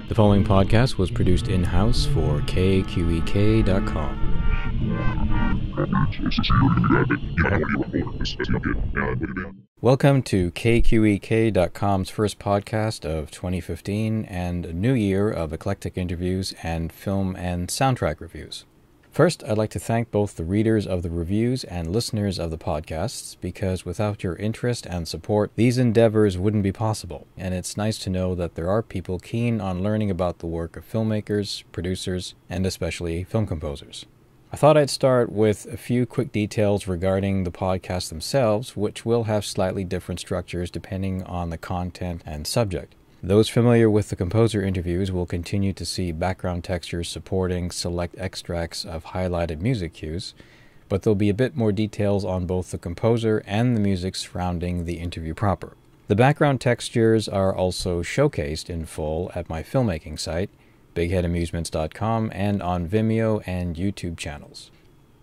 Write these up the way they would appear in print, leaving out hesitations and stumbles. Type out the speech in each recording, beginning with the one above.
The following podcast was produced in-house for KQEK.com. Welcome to KQEK.com's first podcast of 2015 and a new year of eclectic interviews and film and soundtrack reviews. First, I'd like to thank both the readers of the reviews and listeners of the podcasts, because without your interest and support, these endeavors wouldn't be possible, and it's nice to know that there are people keen on learning about the work of filmmakers, producers, and especially film composers. I thought I'd start with a few quick details regarding the podcasts themselves, which will have slightly different structures depending on the content and subject. Those familiar with the composer interviews will continue to see background textures supporting select extracts of highlighted music cues, but there'll be a bit more details on both the composer and the music surrounding the interview proper. The background textures are also showcased in full at my filmmaking site, bigheadamusements.com, and on Vimeo and YouTube channels.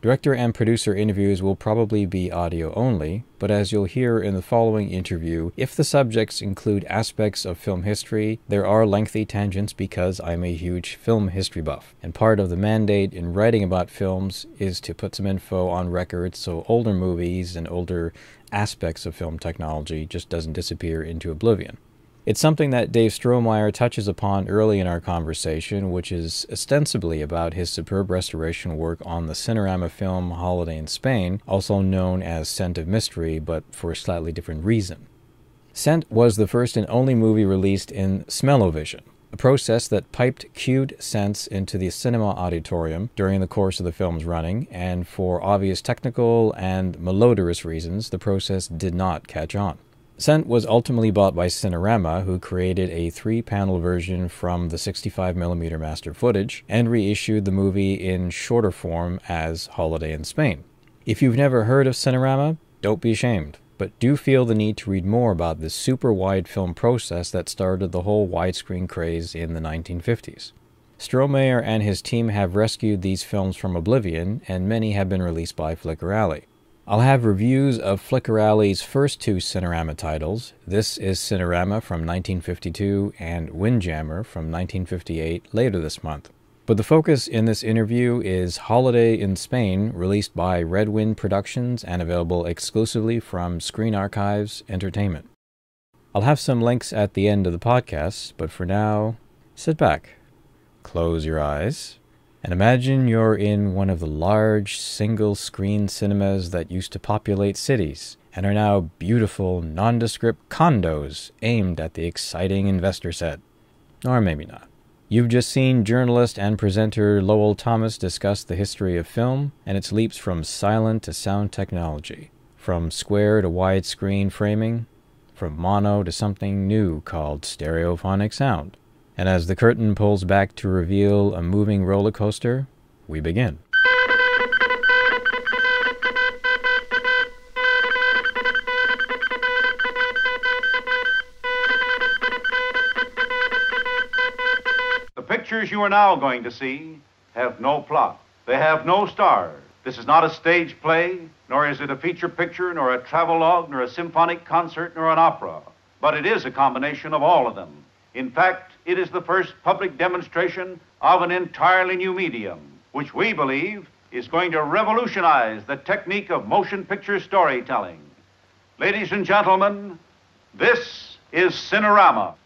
Director and producer interviews will probably be audio only, but as you'll hear in the following interview, if the subjects include aspects of film history, there are lengthy tangents because I'm a huge film history buff, and part of the mandate in writing about films is to put some info on record so older movies and older aspects of film technology just doesn't disappear into oblivion. It's something that Dave Strohmaier touches upon early in our conversation, which is ostensibly about his superb restoration work on the Cinerama film Holiday in Spain, also known as Scent of Mystery, but for a slightly different reason. Scent was the first and only movie released in smell-o-vision, a process that piped cued scents into the cinema auditorium during the course of the film's running, and for obvious technical and malodorous reasons, the process did not catch on. Scent was ultimately bought by Cinerama, who created a 3-panel version from the 65mm master footage and reissued the movie in shorter form as Holiday in Spain. If you've never heard of Cinerama, don't be ashamed, but do feel the need to read more about this super wide film process that started the whole widescreen craze in the 1950s. Strohmaier and his team have rescued these films from oblivion, and many have been released by Flickr Alley. I'll have reviews of Flickr Alley's first 2 Cinerama titles. This is Cinerama from 1952 and Windjammer from 1958 later this month. But the focus in this interview is Holiday in Spain, released by Redwind Productions and available exclusively from Screen Archives Entertainment. I'll have some links at the end of the podcast, but for now, sit back, close your eyes, and imagine you're in one of the large single-screen cinemas that used to populate cities and are now beautiful, nondescript condos aimed at the exciting investor set. Or maybe not. You've just seen journalist and presenter Lowell Thomas discuss the history of film and its leaps from silent to sound technology, from square to widescreen framing, from mono to something new called stereophonic sound. And as the curtain pulls back to reveal a moving roller coaster, we begin. The pictures you are now going to see have no plot. They have no stars. This is not a stage play, nor is it a feature picture, nor a travelogue, nor a symphonic concert, nor an opera. But it is a combination of all of them. In fact, it is the first public demonstration of an entirely new medium, which we believe is going to revolutionize the technique of motion picture storytelling. Ladies and gentlemen, this is Cinerama.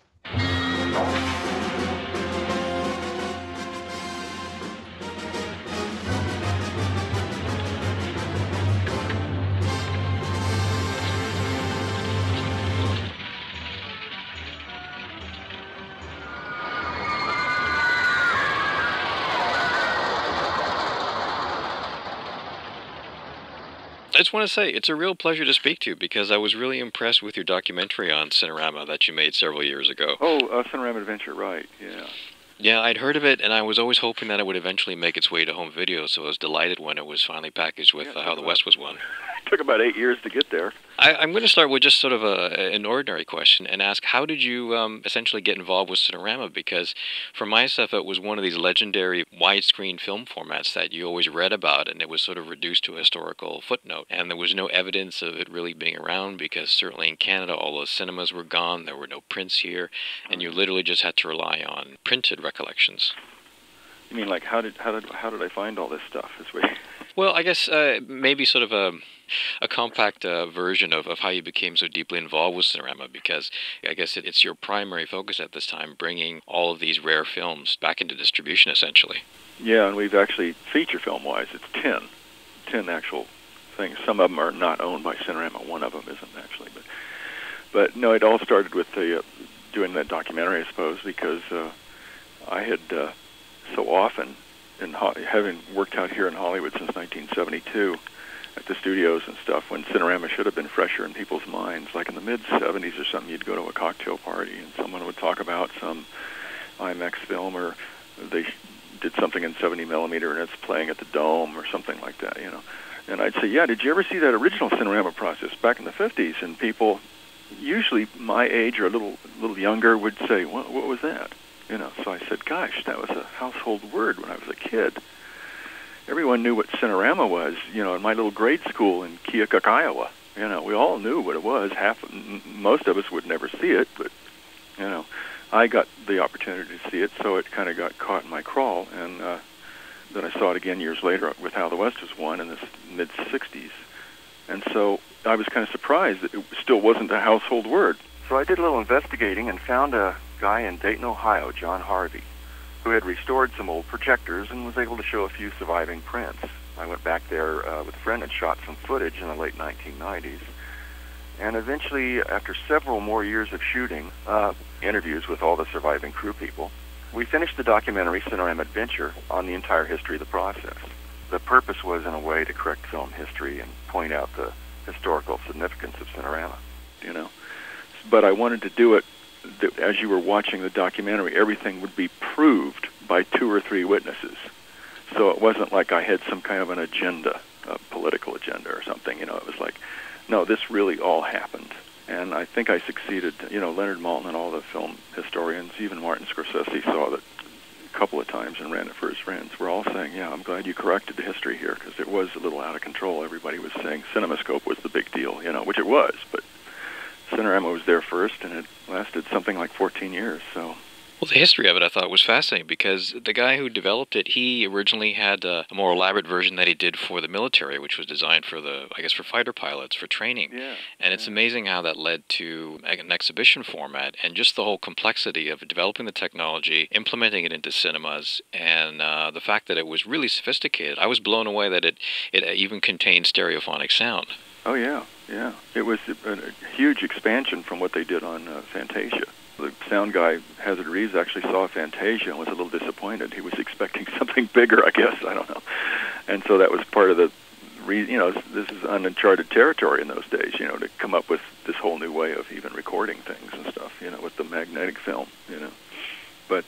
I just want to say, it's a real pleasure to speak to you because I was really impressed with your documentary on Cinerama that you made several years ago. Oh, Cinerama Adventure, right, yeah. Yeah, I'd heard of it, and I was always hoping that it would eventually make its way to home video, so I was delighted when it was finally packaged with How the West Was Won. It took about 8 years to get there. I'm going to start with just sort of an ordinary question and ask, how did you essentially get involved with Cinerama? Because for myself, it was one of these legendary widescreen film formats that you always read about, and it was sort of reduced to a historical footnote. And there was no evidence of it really being around because certainly in Canada, all those cinemas were gone. There were no prints here, and you literally just had to rely on printed recollections. You mean like how did I find all this stuff? Well, I guess maybe sort of a compact version of how you became so deeply involved with Cinerama, because I guess it's your primary focus at this time, bringing all of these rare films back into distribution, essentially. Yeah, and we've actually, feature film-wise, it's 10 actual things. Some of them are not owned by Cinerama. One of them isn't, actually. But no, it all started with doing that documentary, I suppose, because I had so often, having worked out here in Hollywood since 1972, at the studios and stuff, when Cinerama should have been fresher in people's minds. Like in the mid-'70s or something, you'd go to a cocktail party and someone would talk about some IMAX film, or they did something in 70 millimeter and it's playing at the Dome or something like that, you know. And I'd say, yeah, did you ever see that original Cinerama process back in the 50s? And people, usually my age or a little younger, would say, what was that? You know, so I said, gosh, that was a household word when I was a kid. Everyone knew what Cinerama was, you know, in my little grade school in KQEK, Iowa. You know, we all knew what it was. Most of us would never see it, but, you know, I got the opportunity to see it, so it kind of got caught in my crawl. And then I saw it again years later with How the West Was Won in the mid-'60s. And so I was kind of surprised that it still wasn't a household word. So I did a little investigating and found a guy in Dayton, Ohio, John Harvey, who had restored some old projectors and was able to show a few surviving prints. I went back there with a friend and shot some footage in the late 1990s. And eventually, after several more years of shooting, interviews with all the surviving crew people, we finished the documentary Cinerama Adventure on the entire history of the process. The purpose was, in a way, to correct film history and point out the historical significance of Cinerama, you know. But I wanted to do it that as you were watching the documentary, everything would be proved by 2 or 3 witnesses. So it wasn't like I had some kind of an agenda, a political agenda or something. You know, it was like, no, this really all happened. And I think I succeeded. You know, Leonard Maltin and all the film historians, even Martin Scorsese, saw it a couple of times and ran it for his friends. We're all saying, yeah, I'm glad you corrected the history here, because it was a little out of control. Everybody was saying CinemaScope was the big deal, you know, which it was, but Cinerama was there first, and it lasted something like 14 years, so. Well, the history of it I thought was fascinating, because the guy who developed it, he originally had a more elaborate version that he did for the military, which was designed for for fighter pilots, for training. Yeah. And it's amazing how that led to an exhibition format, and just the whole complexity of developing the technology, implementing it into cinemas, and the fact that it was really sophisticated. I was blown away that it even contained stereophonic sound. Oh, yeah, yeah. It was a huge expansion from what they did on Fantasia. The sound guy, Hazard Reeves, actually saw Fantasia and was a little disappointed. He was expecting something bigger, I guess. I don't know. And so that was part of the reason, you know, this is uncharted territory in those days, you know, to come up with this whole new way of even recording things and stuff, you know, with the magnetic film, you know. But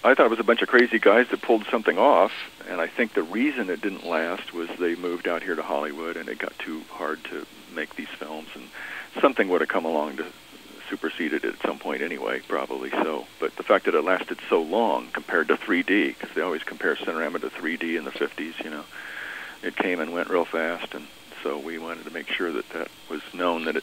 I thought it was a bunch of crazy guys that pulled something off, and I think the reason it didn't last was they moved out here to Hollywood, and it got too hard to make these films, and something would have come along to superseded it at some point anyway, probably so. But the fact that it lasted so long compared to 3D, because they always compare Cinerama to 3D in the 50s, you know, it came and went real fast, and so we wanted to make sure that that was known, that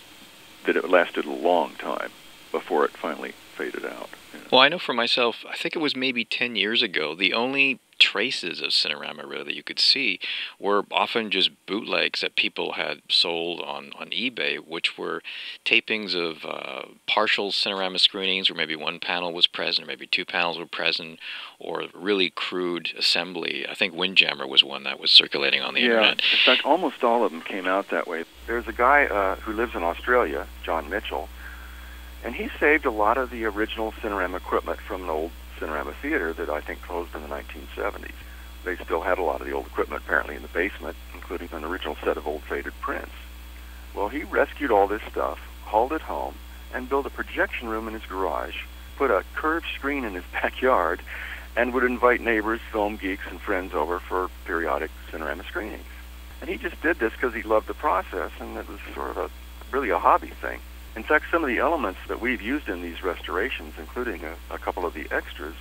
it lasted a long time before it finally faded out. You know? Well, I know for myself, I think it was maybe 10 years ago, the only traces of Cinerama really that you could see were often just bootlegs that people had sold on eBay, which were tapings of partial Cinerama screenings where maybe one panel was present, or maybe 2 panels were present, or really crude assembly. I think Windjammer was one that was circulating on the internet. In fact, almost all of them came out that way. There's a guy who lives in Australia, John Mitchell, and he saved a lot of the original Cinerama equipment from an old Cinerama theater that I think closed in the 1970s. They still had a lot of the old equipment apparently in the basement, including an original set of old faded prints. Well, he rescued all this stuff, hauled it home, and built a projection room in his garage, put a curved screen in his backyard, and would invite neighbors, film geeks, and friends over for periodic Cinerama screenings. And he just did this because he loved the process, and it was sort of a really a hobby thing. In fact, some of the elements that we've used in these restorations, including a couple of the extras,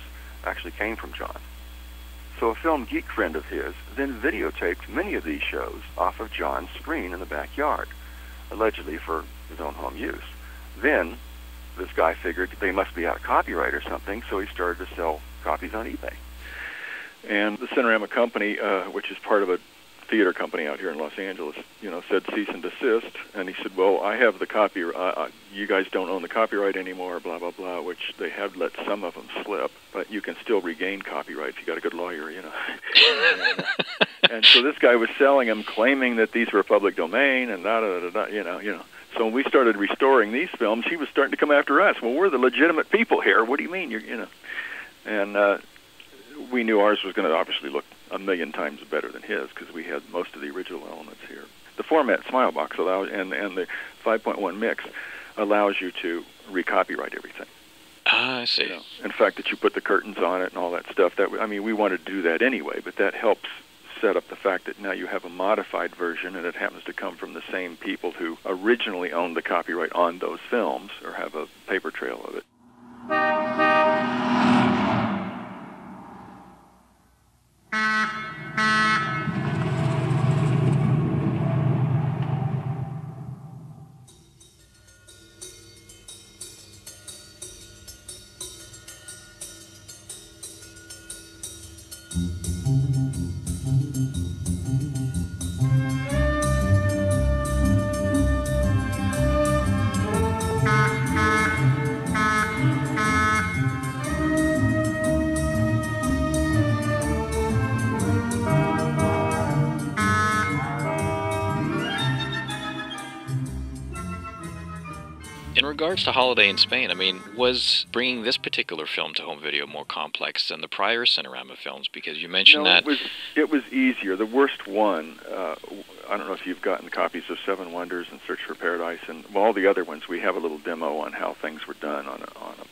actually came from John. So a film geek friend of his then videotaped many of these shows off of John's screen in the backyard, allegedly for his own home use. Then this guy figured they must be out of copyright or something, so he started to sell copies on eBay. And the Cinerama company, which is part of a theater company out here in Los Angeles, said cease and desist. And he said, well, I have the copyright. You guys don't own the copyright anymore, blah, blah, blah, which they have let some of them slip. But you can still regain copyright if you got a good lawyer, and so this guy was selling them, claiming that these were public domain and da-da-da-da, So when we started restoring these films, he was starting to come after us. Well, we're the legitimate people here. What do you mean? And we knew ours was going to obviously look a million times better than his because we had most of the original elements here. The format Smilebox allows, and the 5.1 mix allows you to recopyright everything. Ah, I see. In fact, that you put the curtains on it and all that stuff. We wanted to do that anyway, but that helps set up the fact that now you have a modified version, and it happens to come from the same people who originally owned the copyright on those films or have a paper trail of it. In regards to Holiday in Spain, was bringing this particular film to home video more complex than the prior Cinerama films? Because you mentioned that... it was easier. The worst one, I don't know if you've gotten copies of Seven Wonders and Search for Paradise, and all the other ones, we have a little demo on how things were done on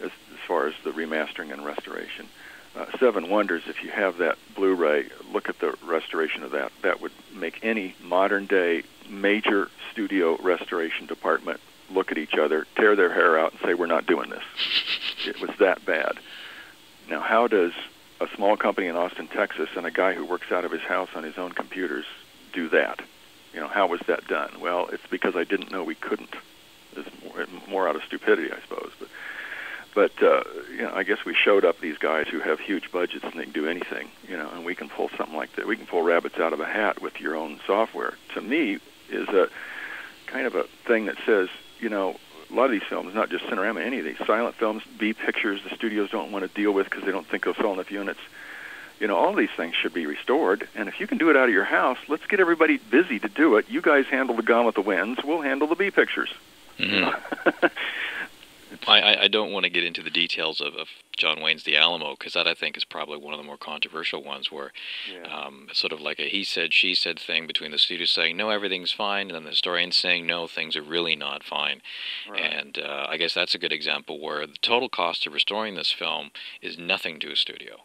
as far as the remastering and restoration. Seven Wonders, if you have that Blu-ray, look at the restoration of that. That would make any modern-day major studio restoration department look at each other, tear their hair out, and say, we're not doing this. It was that bad. Now, how does a small company in Austin, Texas, and a guy who works out of his house on his own computers do that? How was that done? Well, it's because I didn't know we couldn't. It's more out of stupidity, I suppose. But I guess we showed up these guys who have huge budgets and they can do anything, and we can pull something like that. We can pull rabbits out of a hat with your own software. To me, is a kind of a thing that says, a lot of these films, not just Cinerama, any of these silent films, B pictures the studios don't want to deal with because they don't think they'll sell enough units. All these things should be restored. And if you can do it out of your house, let's get everybody busy to do it. You guys handle the Gone with the Winds. We'll handle the B pictures. Mm-hmm. I don't want to get into the details of John Wayne's The Alamo, because that, I think, is probably one of the more controversial ones where sort of like a he said, she said thing between the studios saying, no, everything's fine, and then the historians saying, no, things are really not fine. Right. And I guess that's a good example where the total cost of restoring this film is nothing to a studio.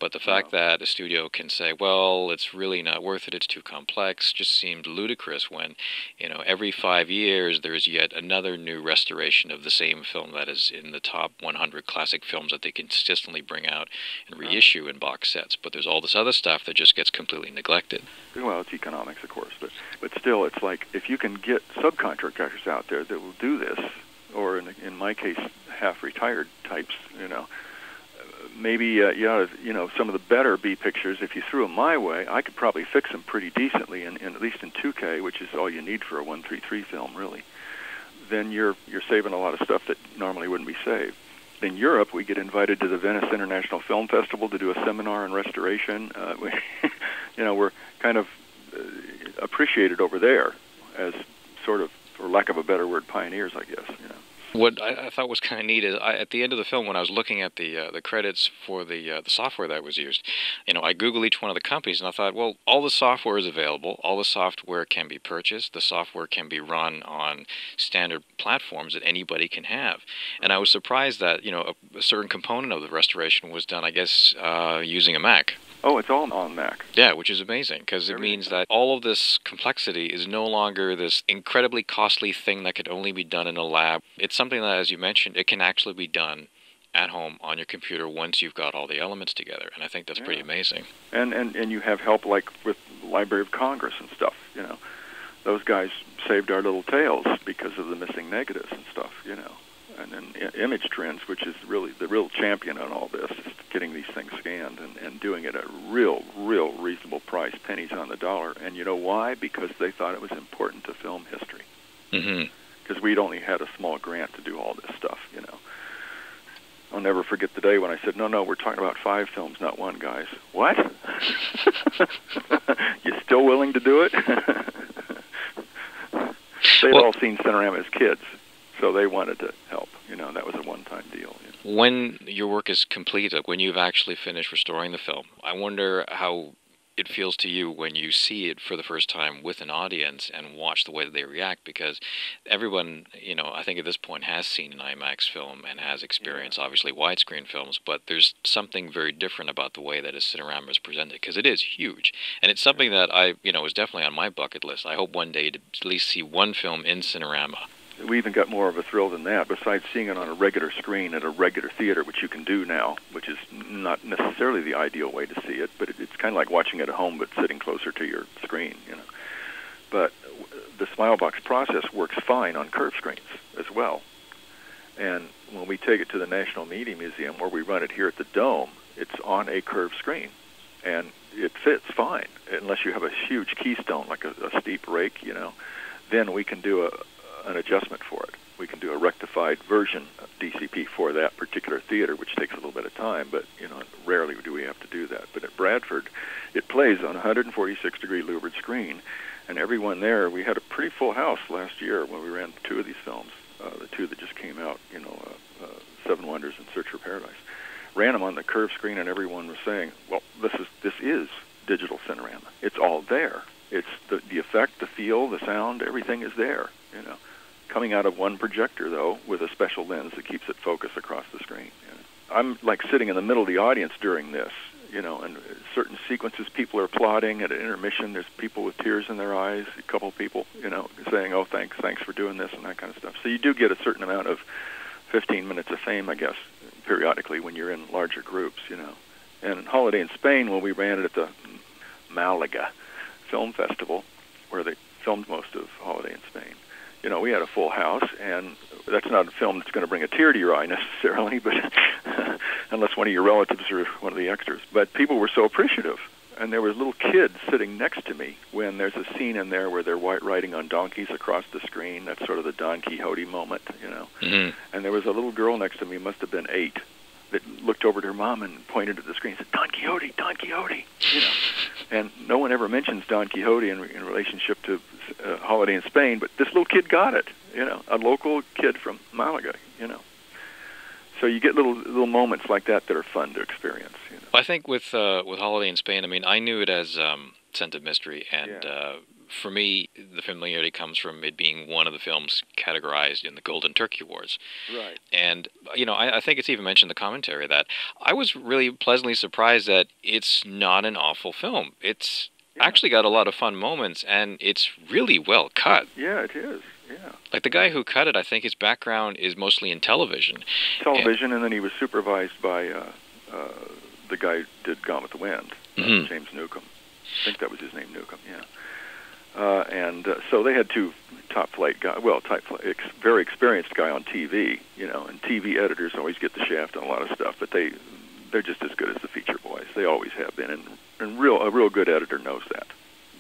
But the fact that a studio can say, well, it's really not worth it, it's too complex, just seemed ludicrous when, every 5 years there's yet another new restoration of the same film that is in the top 100 classic films that they consistently bring out and reissue in box sets. But there's all this other stuff that just gets completely neglected. Well, it's economics, of course, but still, it's like if you can get subcontractors out there that will do this, or in my case, half-retired types, maybe some of the better B pictures, if you threw them my way, I could probably fix them pretty decently, and at least in 2K, which is all you need for a 133 film, really. Then you're saving a lot of stuff that normally wouldn't be saved. In Europe, we get invited to the Venice International Film Festival to do a seminar on restoration. We're kind of appreciated over there as sort of, for lack of a better word, pioneers, I guess. What I thought was kind of neat is at the end of the film, when I was looking at the credits for the software that was used, I Googled each one of the companies, and I thought, well, all the software is available. All the software can be purchased. The software can be run on standard platforms that anybody can have. And I was surprised that, a certain component of the restoration was done, I guess, using a Mac. Oh, it's all on Mac. Yeah, which is amazing, because it means that all of this complexity is no longer this incredibly costly thing that could only be done in a lab. It's something that, as you mentioned, it can actually be done at home on your computer once you've got all the elements together, and I think that's pretty amazing. And you have help like with Library of Congress and stuff, you know. Those guys saved our little tails because of the missing negatives and stuff, you know. And then Image Trends, which is really the real champion on all this, is getting these things scanned and doing it at a real reasonable price, pennies on the dollar. And you know why? Because they thought it was important to film history. Because we'd only had a small grant to do all this stuff, you know. I'll never forget the day when I said, no, we're talking about 5 films, not 1, guys. What? You still willing to do it? They'd all seen Cinerama as kids, so they wanted to help. You know, that was a one-time deal. You know. When your work is complete, like when you've actually finished restoring the film, I wonder how it feels to you when you see it for the first time with an audience and watch the way that they react, because everyone, you know, I think at this point has seen an IMAX film and has experienced, obviously, widescreen films, but there's something very different about the way that a Cinerama is presented, because it is huge. And it's something that I, you know, was definitely on my bucket list. I hope one day to at least see one film in Cinerama. We even got more of a thrill than that, besides seeing it on a regular screen at a regular theater, which you can do now, which is not necessarily the ideal way to see it, but it's kind of like watching it at home, but sitting closer to your screen, you know. But the Smilebox process works fine on curved screens as well. And when we take it to the National Media Museum, where we run it here at the Dome, it's on a curved screen, and it fits fine, unless you have a huge keystone, like a steep rake, you know. Then we can do an adjustment for it. We can do a rectified version of DCP for that particular theater, which takes a little bit of time, but you know, rarely do we have to do that. But at Bradford, it plays on a 146-degree louvered screen, and everyone there, we had a pretty full house last year when we ran 2 of these films, the 2 that just came out, you know, Seven Wonders and Search for Paradise. Ran them on the curved screen, and everyone was saying, well, this is digital Cinerama. It's all there. It's the effect, the feel, the sound, everything is there, you know. Coming out of one projector, though, with a special lens that keeps it focused across the screen. You know. I'm like sitting in the middle of the audience during this, you know, and certain sequences people are applauding. At an intermission, there's people with tears in their eyes, a couple people, you know, saying, oh, thanks for doing this and that kind of stuff. So you do get a certain amount of 15 minutes of fame, I guess, periodically when you're in larger groups, you know. And Holiday in Spain, when we ran it at the Malaga Film Festival, where they filmed most of Holiday in Spain, you know, we had a full house, and that's not a film that's going to bring a tear to your eye necessarily, but unless one of your relatives or one of the extras. But people were so appreciative, and there was little kids sitting next to me when there's a scene in there where they're riding on donkeys across the screen. That's sort of the Don Quixote moment, you know. And there was a little girl next to me, must have been 8, that looked over to her mom and pointed at the screen and said, Don Quixote, Don Quixote, you know. And no one ever mentions Don Quixote in relationship to Holiday in Spain, but this little kid got it, you know, a local kid from Malaga, you know. So you get little moments like that are fun to experience, you know. I think with Holiday in Spain, I mean, I knew it as Scent of Mystery, and for me, the familiarity comes from it being one of the films categorized in the Golden Turkey Awards. Right. And, you know, I think it's even mentioned in the commentary that I was really pleasantly surprised that it's not an awful film. It's actually got a lot of fun moments, and it's really well cut. Yeah, it is. Yeah. Like the guy who cut it, I think his background is mostly in television. And then he was supervised by the guy who did Gone with the Wind, James Newcomb. I think that was his name, Newcomb, yeah. So they had 2 top-flight guys, very experienced guy on TV, you know, and TV editors always get the shaft on a lot of stuff, but they're just as good as the feature boys. They always have been, and a real good editor knows that.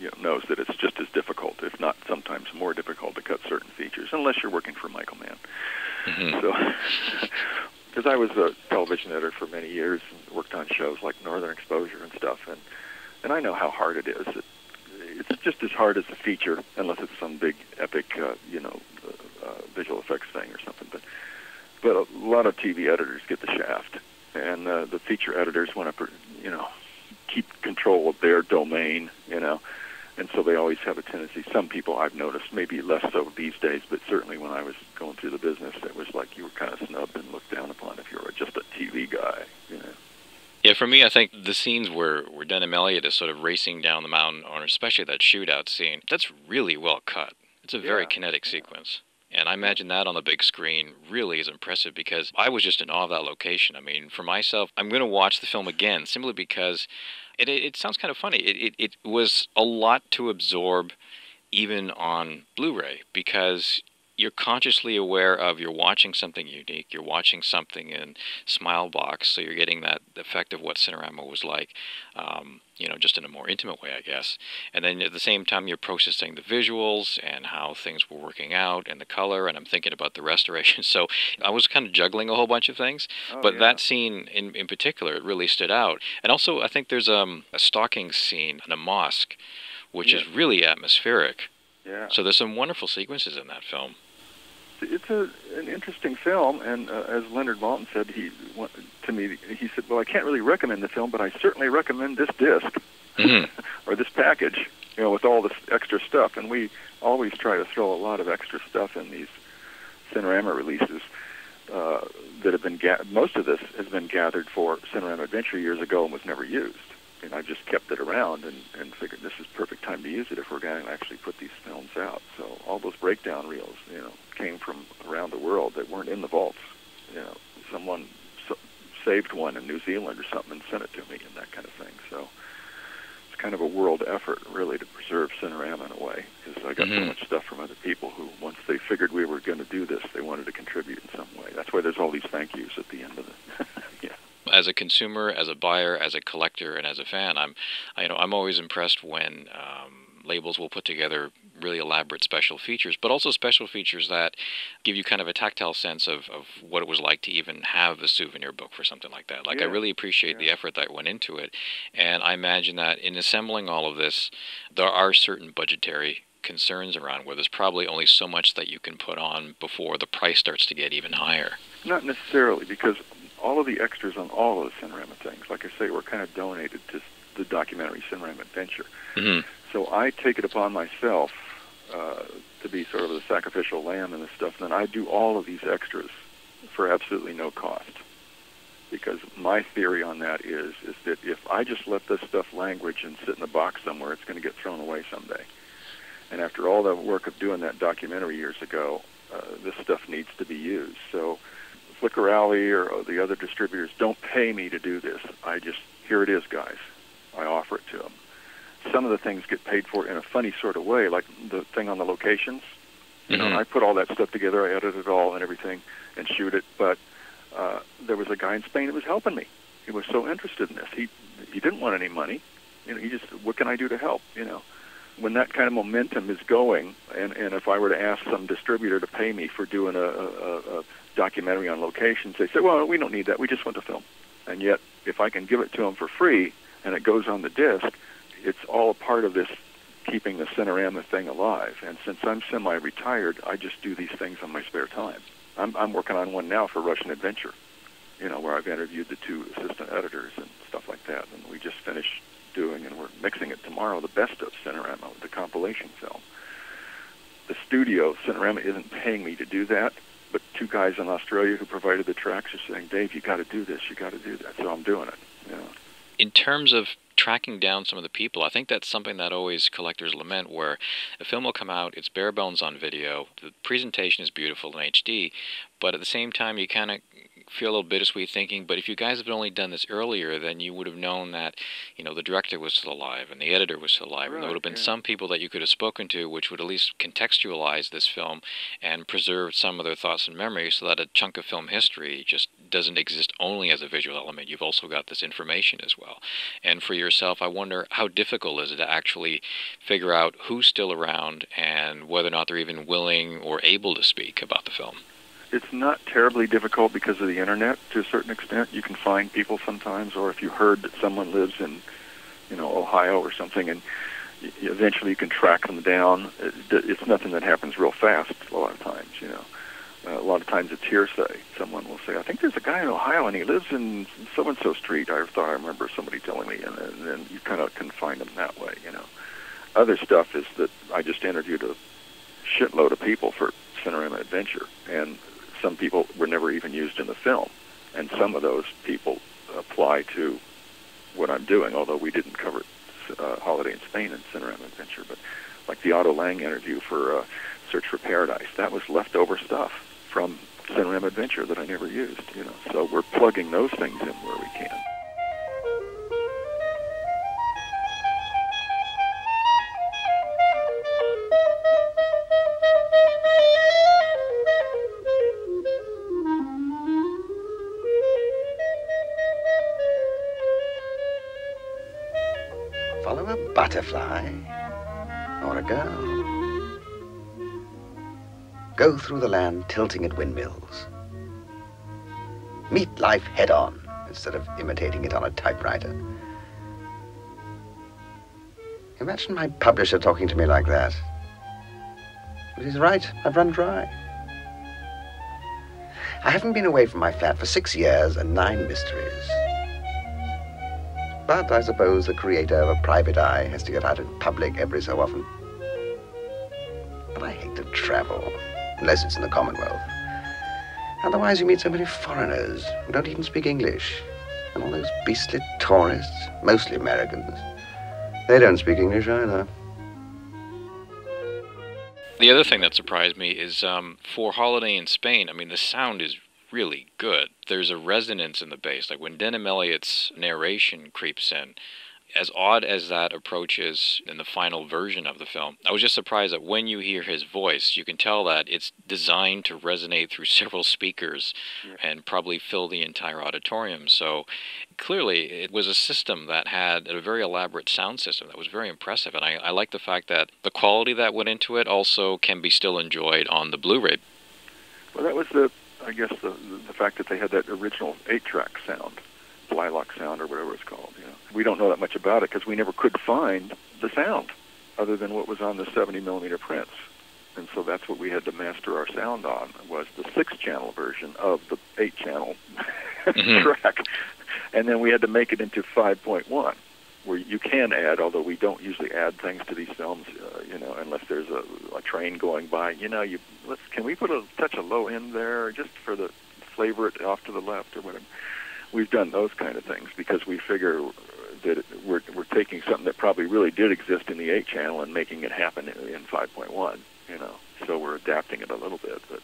You know, knows that it's just as difficult, if not sometimes more difficult, to cut certain features, unless you're working for Michael Mann. So, because I was a television editor for many years and worked on shows like Northern Exposure and stuff, and I know how hard it is. It's just as hard as a feature, unless it's some big epic, visual effects thing or something. But a lot of TV editors get the shaft, and the feature editors want to, you know, keep control of their domain, you know, and so they always have a tendency. Some people I've noticed, maybe less so these days, but certainly when I was going through the business, it was like you were kind of snubbed and looked down upon if you were just a TV guy, you know. Yeah, for me, I think the scenes where Denham Elliott is sort of racing down the mountain, or especially that shootout scene, that's really well cut. It's a very kinetic sequence. And I imagine that on the big screen really is impressive because I was just in awe of that location. I mean, for myself, I'm going to watch the film again simply because it sounds kind of funny. It was a lot to absorb even on Blu-ray because you're consciously aware of you're watching something unique, you're watching something in Smilebox, so you're getting that effect of what Cinerama was like, just in a more intimate way, I guess. And then at the same time, you're processing the visuals and how things were working out and the color, and I'm thinking about the restoration. So I was kind of juggling a whole bunch of things, but that scene in particular, it really stood out. And also, I think there's a stalking scene in a mosque, which is really atmospheric. Yeah. So there's some wonderful sequences in that film. It's an interesting film, and as Leonard Maltin said to me, he said, well, I can't really recommend the film, but I certainly recommend this disc or this package, with all this extra stuff. And we always try to throw a lot of extra stuff in these Cinerama releases that have been most of this has been gathered for Cinerama Adventure years ago and was never used. And I just kept it around and figured this is perfect time to use it if we're going to actually put these films out. So all those breakdown reels, came from around the world that weren't in the vaults. Someone saved one in New Zealand or something and sent it to me and that kind of thing. So it's kind of a world effort, really, to preserve Cinerama in a way, because I got so much stuff from other people who, once they figured we were going to do this, they wanted to contribute in some way. That's why there's all these thank yous at the end of it. As a consumer, as a buyer, as a collector, and as a fan, I'm always impressed when labels will put together really elaborate special features, but also special features that give you kind of a tactile sense of what it was like to even have a souvenir book for something like that. I really appreciate the effort that went into it, and I imagine that in assembling all of this, there are certain budgetary concerns around where there's probably only so much that you can put on before the price starts to get even higher. Not necessarily, because all of the extras on all of the Cinerama things, like I say, were kind of donated to the documentary Cinerama Adventure. So I take it upon myself to be sort of the sacrificial lamb and this stuff, and then I do all of these extras for absolutely no cost. Because my theory on that is that if I just let this stuff language and sit in a box somewhere, it's going to get thrown away someday. And after all the work of doing that documentary years ago, this stuff needs to be used. So Flickr Alley or the other distributors don't pay me to do this. Here it is, guys. I offer it to them. Some of the things get paid for in a funny sort of way, like the thing on the locations. I put all that stuff together, I edit it all and everything, and shoot it. But there was a guy in Spain that was helping me. He was so interested in this. He didn't want any money. He just, what can I do to help? When that kind of momentum is going, and if I were to ask some distributor to pay me for doing a documentary on locations, they say, well, we don't need that. We just want to film. And yet, if I can give it to them for free and it goes on the disc, it's all a part of this keeping the Cinerama thing alive. And since I'm semi-retired, I just do these things on my spare time. I'm working on one now for Russian Adventure, where I've interviewed the two assistant editors and stuff like that. And we just finished doing, and we're mixing it tomorrow, the best of Cinerama, the compilation film. The studio, Cinerama, isn't paying me to do that, but two guys in Australia who provided the tracks are saying, Dave, you got to do this, you got to do that. So I'm doing it. In terms of tracking down some of the people, I think that's something that always collectors lament, where a film will come out, it's bare bones on video, the presentation is beautiful in HD, but at the same time you kind of feel a little bittersweet thinking, but if you guys had only done this earlier, then you would have known that, the director was still alive and the editor was still alive, and there would have been some people that you could have spoken to which would at least contextualize this film and preserve some of their thoughts and memories, so that a chunk of film history just doesn't exist only as a visual element. You've also got this information as well. And for yourself, I wonder, how difficult is it to actually figure out who's still around and whether or not they're even willing or able to speak about the film? It's not terribly difficult because of the internet to a certain extent. You can find people sometimes, or if you heard that someone lives in, Ohio or something, and eventually you can track them down. It's nothing that happens real fast a lot of times, A lot of times it's hearsay. Someone will say, I think there's a guy in Ohio and he lives in so-and-so street. I thought I remember somebody telling me, and then you kind of can find them that way, Other stuff is that I just interviewed a shitload of people for Cinerama Adventure, and some people were never even used in the film, and some of those people apply to what I'm doing, although we didn't cover Holiday in Spain and Cinerama Adventure. But like the Otto Lang interview for Search for Paradise, that was leftover stuff from Cinerama Adventure that I never used, you know. So we're plugging those things in where we can. Follow a butterfly or a girl. Go through the land tilting at windmills. Meet life head-on instead of imitating it on a typewriter. Imagine my publisher talking to me like that. But he's right, I've run dry. I haven't been away from my flat for 6 years and 9 mysteries. But I suppose the creator of a private eye has to get out in public every so often. But I hate to travel, unless it's in the Commonwealth. Otherwise you meet so many foreigners who don't even speak English. And all those beastly tourists, mostly Americans. They don't speak English either. The other thing that surprised me is for Holiday in Spain, I mean, the sound is really good. There's a resonance in the bass. Like when Denham Elliott's narration creeps in, as odd as that approach is in the final version of the film, I was just surprised that when you hear his voice, you can tell that it's designed to resonate through several speakers and probably fill the entire auditorium. So clearly it was a system that had a very elaborate sound system that was very impressive. And I like the fact that the quality that went into it also can be still enjoyed on the Blu-ray. Well, that was I guess the fact that they had that original 8-track sound, Blylock sound or whatever it's called. You know, we don't know that much about it because we never could find the sound other than what was on the 70-millimeter prints, and so that's what we had to master our sound on, was the 6-channel version of the 8-channel track, and then we had to make it into 5.1, where you can add, although we don't usually add things to these films, you know, unless there's a train going by. You know, can we put a touch of low end there just for the flavor it off to the left or whatever? We've done those kind of things because we figure that we're taking something that probably really did exist in the 8-channel and making it happen in 5.1, you know. So we're adapting it a little bit. But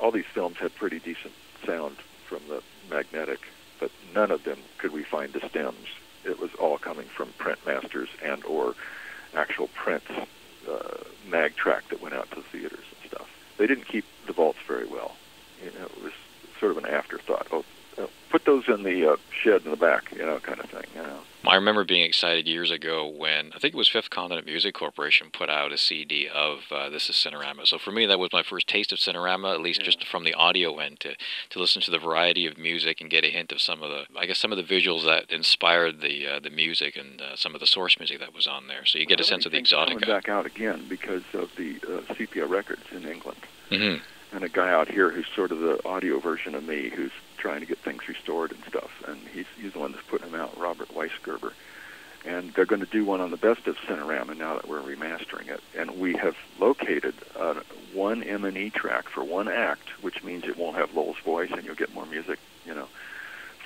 all these films had pretty decent sound from the magnetic, but none of them could we find the stems. It was all coming from print masters and or actual print mag track that went out to the theaters and stuff. They didn't keep the vaults very well. You know, it was sort of an afterthought. Put those in the shed in the back, you know, kind of thing. You know. I remember being excited years ago when, I think it was Fifth Continent Music Corporation put out a CD of This is Cinerama. So for me, that was my first taste of Cinerama, at least just from the audio end, to listen to the variety of music and get a hint of some of the visuals that inspired the music and some of the source music that was on there. So you get a sense of the exotica. Coming back out again because of the sepia records in England. Mm-hmm. And a guy out here who's sort of the audio version of me who's trying to get things restored and stuff. And he's the one that's putting them out, Robert Weisgerber. And they're going to do one on the best of Cinerama now that we're remastering it. And we have located one M&E track for one act, which means it won't have Lowell's voice and you'll get more music, you know,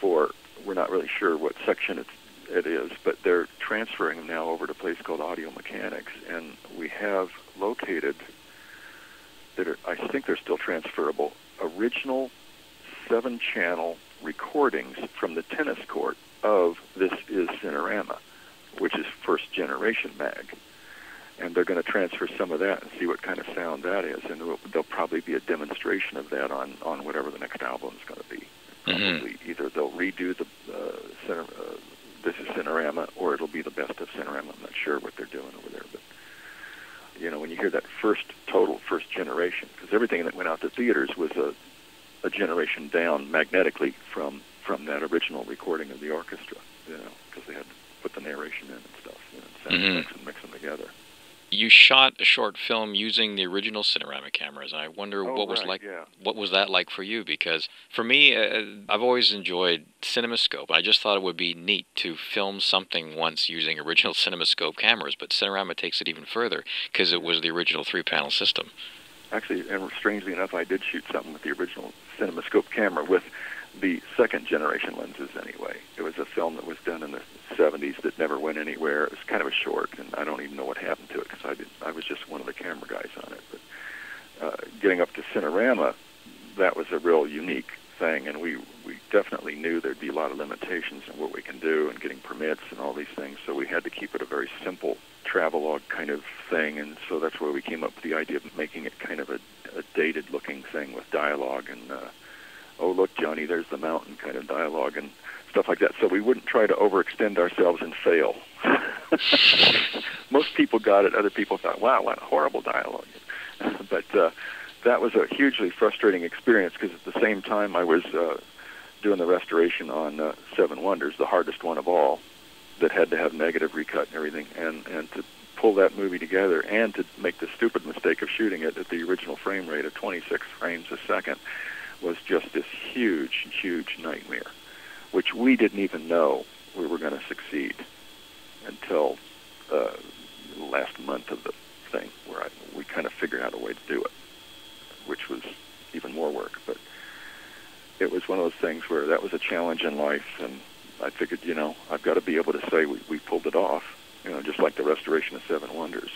we're not really sure what section it is, but they're transferring them now over to a place called Audio Mechanics. And we have located I think they're still transferable, original 7-channel recordings from the tennis court of This is Cinerama, which is first generation mag. And they're going to transfer some of that and see what kind of sound that is. And there'll probably be a demonstration of that on whatever the next album is going to be. Probably either they'll redo the This is Cinerama, or it'll be the best of Cinerama. I'm not sure what they're doing over there, but you know, when you hear that first generation, because everything that went out to theaters was a generation down magnetically from that original recording of the orchestra, you know, because they had to put the narration in and stuff, you know, and mix them together. You shot a short film using the original Cinerama cameras, and I wonder what was that like for you? Because for me, I've always enjoyed CinemaScope. I just thought it would be neat to film something once using original CinemaScope cameras, but Cinerama takes it even further because it was the original 3-panel system. Actually, and strangely enough, I did shoot something with the original CinemaScope camera with the second-generation lenses anyway. It was a film that was done in the 70s that never went anywhere. It was kind of a short, and I don't even know what happened to it because I was just one of the camera guys on it. But getting up to Cinerama, that was a real unique thing, and we definitely knew there'd be a lot of limitations in what we can do and getting permits and all these things, so we had to keep it a very simple travelogue kind of thing, and so that's where we came up with the idea of making it kind of a dated-looking thing with dialogue and, oh, look, Johnny, there's the mountain kind of dialogue and stuff like that, so we wouldn't try to overextend ourselves and fail. Most people got it. Other people thought, wow, what horrible dialogue. But that was a hugely frustrating experience because at the same time I was doing the restoration on Seven Wonders, the hardest one of all, that had to have negative recut and everything, and to pull that movie together and to make the stupid mistake of shooting it at the original frame rate of 26 frames a second was just this huge, huge nightmare, which we didn't even know we were going to succeed until the last month of the thing, where we kind of figured out a way to do it, which was even more work. But it was one of those things where that was a challenge in life, and I figured, I've got to be able to say we pulled it off, just like the restoration of Seven Wonders,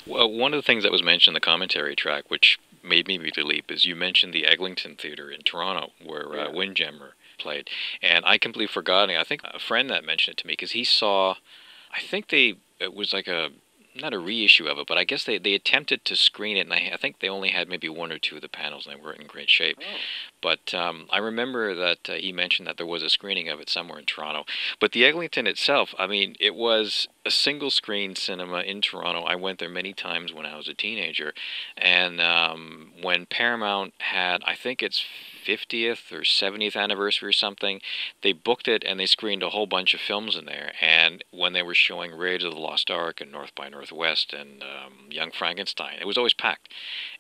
Well, one of the things that was mentioned in the commentary track, which made me the leap, is you mentioned the Eglinton Theatre in Toronto, where Windjammer played. And I completely forgot, I think a friend that mentioned it to me, because he saw, I think it was like not a reissue of it, but I guess they attempted to screen it, and I think they only had maybe one or two of the panels, and they weren't in great shape. Oh. But I remember that he mentioned that there was a screening of it somewhere in Toronto. But the Eglinton itself, it was a single-screen cinema in Toronto. I went there many times when I was a teenager, and when Paramount had, I think it's 50th or 70th anniversary or something, they booked it and they screened a whole bunch of films in there. And when they were showing Raiders of the Lost Ark and North by Northwest and Young Frankenstein, it was always packed.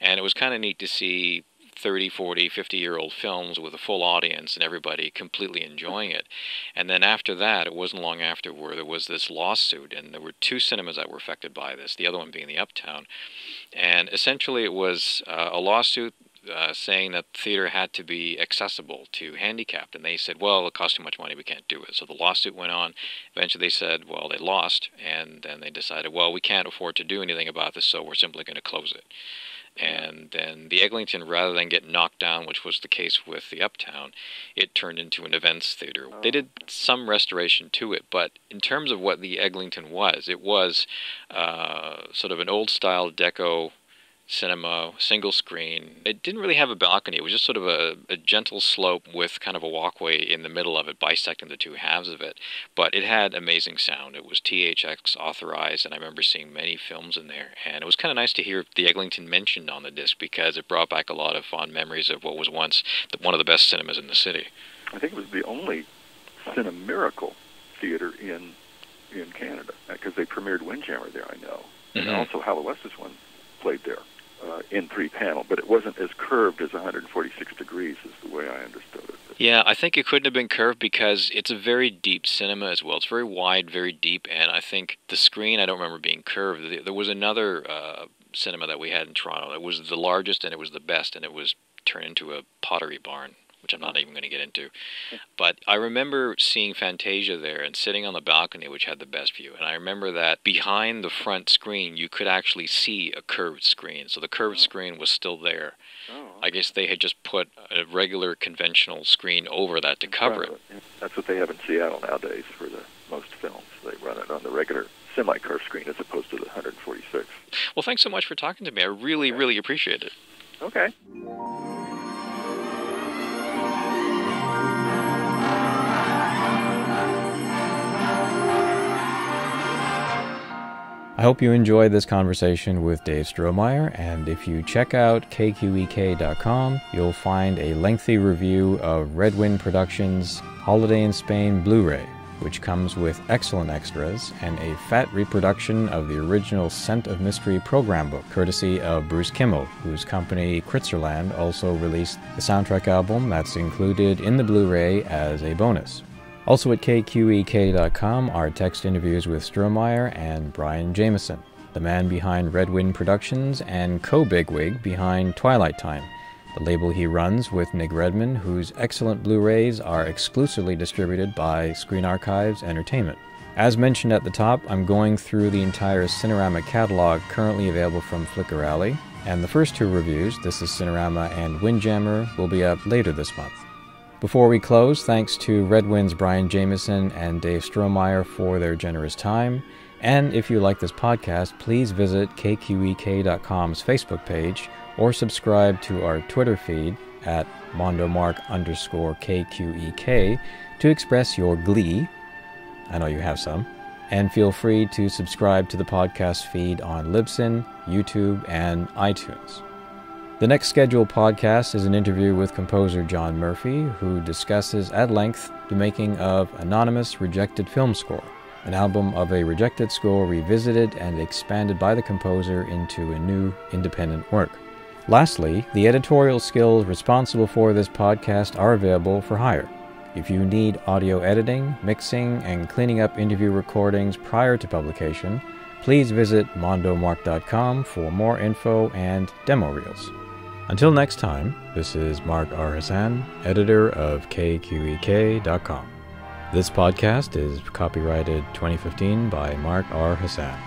And it was kind of neat to see 30, 40, 50-year-old films with a full audience and everybody completely enjoying it. And then after that, it wasn't long after where there was this lawsuit, and there were two cinemas that were affected by this, the other one being the Uptown. And essentially it was a lawsuit saying that the theater had to be accessible to handicapped, and they said, well, it costs too much money, we can't do it. So the lawsuit went on. Eventually they said, well, they lost, and then they decided, well, we can't afford to do anything about this, so we're simply going to close it. And then the Eglinton, rather than get knocked down, which was the case with the Uptown, it turned into an events theater. They did some restoration to it, but in terms of what the Eglinton was, it was sort of an old-style deco cinema, single screen. It didn't really have a balcony. It was just sort of a gentle slope with kind of a walkway in the middle of it, bisecting the two halves of it. But it had amazing sound. It was THX authorized, and I remember seeing many films in there. And it was kind of nice to hear the Eglinton mentioned on the disc, because it brought back a lot of fond memories of what was once one of the best cinemas in the city. I think it was the only Cinemiracle theater in Canada, because they premiered Windjammer there, I know. And also Hal West's one played there. In 3-panel, but it wasn't as curved as 146 degrees is the way I understood it. Yeah, I think it couldn't have been curved because it's a very deep cinema as well. It's very wide, very deep, and I think the screen, I don't remember being curved. There was another cinema that we had in Toronto. It was the largest and it was the best, and it was turned into a pottery barn, which I'm not even going to get into. But I remember seeing Fantasia there and sitting on the balcony, which had the best view. And I remember that behind the front screen, you could actually see a curved screen. So the curved screen was still there. I guess they had just put a regular conventional screen over that to cover it. That's what they have in Seattle nowadays for most films. They run it on the regular semi-curved screen as opposed to the 146. Well, thanks so much for talking to me. I really, really appreciate it. Okay. I hope you enjoyed this conversation with Dave Strohmaier, and if you check out KQEK.com, you'll find a lengthy review of Redwind Productions' Holiday in Spain Blu-ray, which comes with excellent extras and a fat reproduction of the original Scent of Mystery program book, courtesy of Bruce Kimmel, whose company Kritzerland also released the soundtrack album that's included in the Blu-ray as a bonus. Also at KQEK.com are text interviews with Strohmaier and Brian Jameson, the man behind Redwind Productions and co-bigwig behind Twilight Time. the label he runs with Nick Redman, whose excellent Blu-rays are exclusively distributed by Screen Archives Entertainment. As mentioned at the top, I'm going through the entire Cinerama catalog currently available from Flickr Alley, and the first two reviews, This is Cinerama and Windjammer, will be up later this month. Before we close, thanks to Redwind's Brian Jameson and Dave Strohmaier for their generous time, and if you like this podcast, please visit KQEK.com's Facebook page or subscribe to our Twitter feed at mondomark_KQEK to express your glee. I know you have some. And feel free to subscribe to the podcast feed on Libsyn, YouTube, and iTunes. The next scheduled podcast is an interview with composer John Murphy, who discusses at length the making of Anonymous Rejected Film Score, an album of a rejected score revisited and expanded by the composer into a new independent work. Lastly, the editorial skills responsible for this podcast are available for hire. If you need audio editing, mixing, and cleaning up interview recordings prior to publication, please visit mondomark.com for more info and demo reels. Until next time, this is Mark R. Hassan, editor of KQEK.com. This podcast is copyrighted 2015 by Mark R. Hassan.